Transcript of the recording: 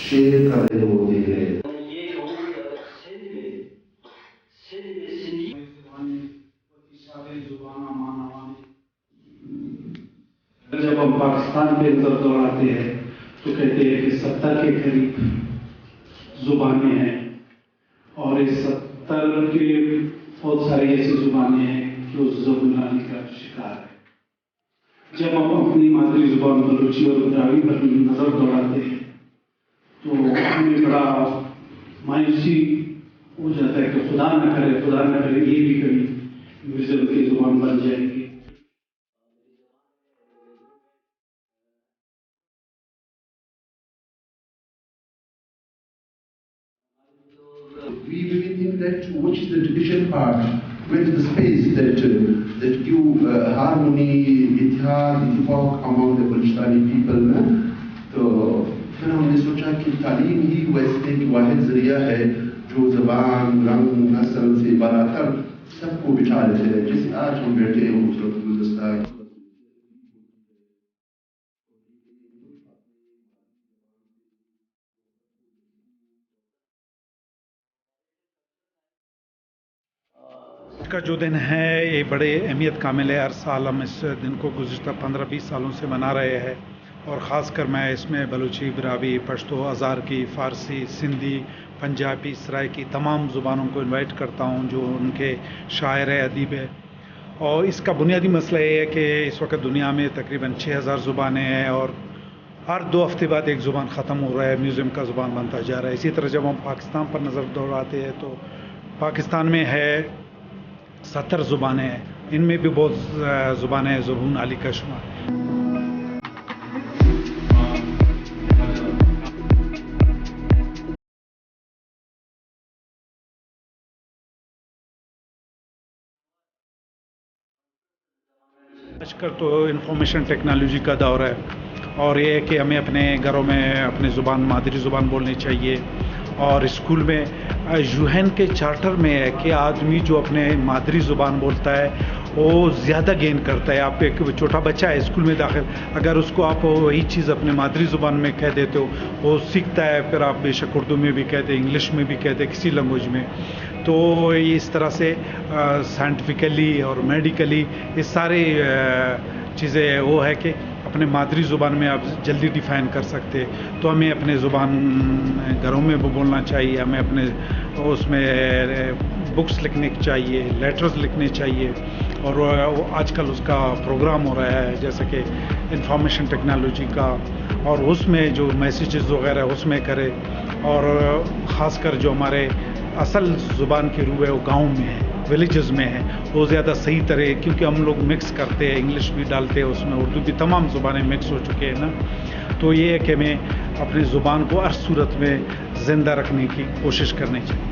شیر کا دل ہوتی ہے. جب ہم پاکستان پہ نظر دوڑاتے ہیں تو کہتے ہیں کہ 70 کے قریب زبانیں ہیں، اور اس 70 کے بہت ساری ایسی زبانیں ہیں کہ اس زبان کا شکار ہے. جب ہم اپنی مادری زبان بلوچی اور براوی پر نظر دوڑاتے ہیں تو ہمیں بڑا مایوسی ہو جاتا ہے کہ خدا نہ کرے یہ بھی کبھی میوزیم کی زبان بن جائے گی. We really think that which is the division part, where is the space that you harmony, اتحاد, اتفاق among the بلوچستانی people نا. تو پھر ہم نے سوچا کہ تعلیم ہی ویسے ایک واحد ذریعہ ہے جو زبان، رنگ، نسل سے بالا تر سب کو بٹھا لیتے ہیں. جیسے آج ہم بیٹھے ہیں خوبصورت گلدستہ. آج کا جو دن ہے یہ بڑے اہمیت کامل ہے. ہر سال ہم اس دن کو گزشتہ 15-20 سالوں سے منا رہے ہیں، اور خاص کر میں اس میں بلوچی، براوی، پشتو، ہزارکی، فارسی، سندھی، پنجابی، سرائکی تمام زبانوں کو انوائٹ کرتا ہوں جو ان کے شاعر ہے، ادیب ہے. اور اس کا بنیادی مسئلہ یہ ہے کہ اس وقت دنیا میں تقریباً 6000 زبانیں ہیں، اور ہر 2 ہفتے بعد ایک زبان ختم ہو رہا ہے، میوزیم کا زبان بنتا جا رہا ہے. اسی طرح جب ہم پاکستان پر نظر دوڑاتے ہیں تو پاکستان میں ہے 70 زبانیں ہیں، ان میں بھی بہت زبانیں زبون علی کا شمار. آج کل تو انفارمیشن ٹیکنالوجی کا دور ہے، اور یہ ہے کہ ہمیں اپنے گھروں میں اپنی زبان، مادری زبان بولنی چاہیے. اور اسکول میں UN کے چارٹر میں ہے کہ آدمی جو اپنے مادری زبان بولتا ہے وہ زیادہ گین کرتا ہے. آپ ایک چھوٹا بچہ ہے اسکول میں داخل، اگر اس کو آپ وہی چیز اپنے مادری زبان میں کہہ دیتے ہو وہ سیکھتا ہے. پھر آپ بے شک اردو میں بھی کہتے ہیں، انگلش میں بھی کہتے ہیں، کسی لینگویج میں. تو اس طرح سے سائنٹیفکلی اور میڈیکلی یہ سارے چیزیں وہ ہے کہ اپنے مادری زبان میں آپ جلدی ڈیفائن کر سکتے. تو ہمیں اپنے زبان گھروں میں بولنا چاہیے، ہمیں اپنے اس میں بکس لکھنے چاہیے، لیٹرز لکھنے چاہیے. اور آج کل اس کا پروگرام ہو رہا ہے جیسے کہ انفارمیشن ٹیکنالوجی کا، اور اس میں جو میسیجز وغیرہ اس میں کرے. اور خاص کر جو ہمارے اصل زبان کی روح ہے وہ گاؤں میں ہے، ولیجز میں ہے، وہ زیادہ صحیح طرح، کیونکہ ہم لوگ مکس کرتے ہیں، انگلش بھی ڈالتے ہیں اس میں، اردو بھی، تمام زبانیں مکس ہو چکے ہیں نا. تو یہ ہے کہ ہمیں اپنی زبان کو ہر صورت میں زندہ رکھنے کی کوشش کرنی چاہیے.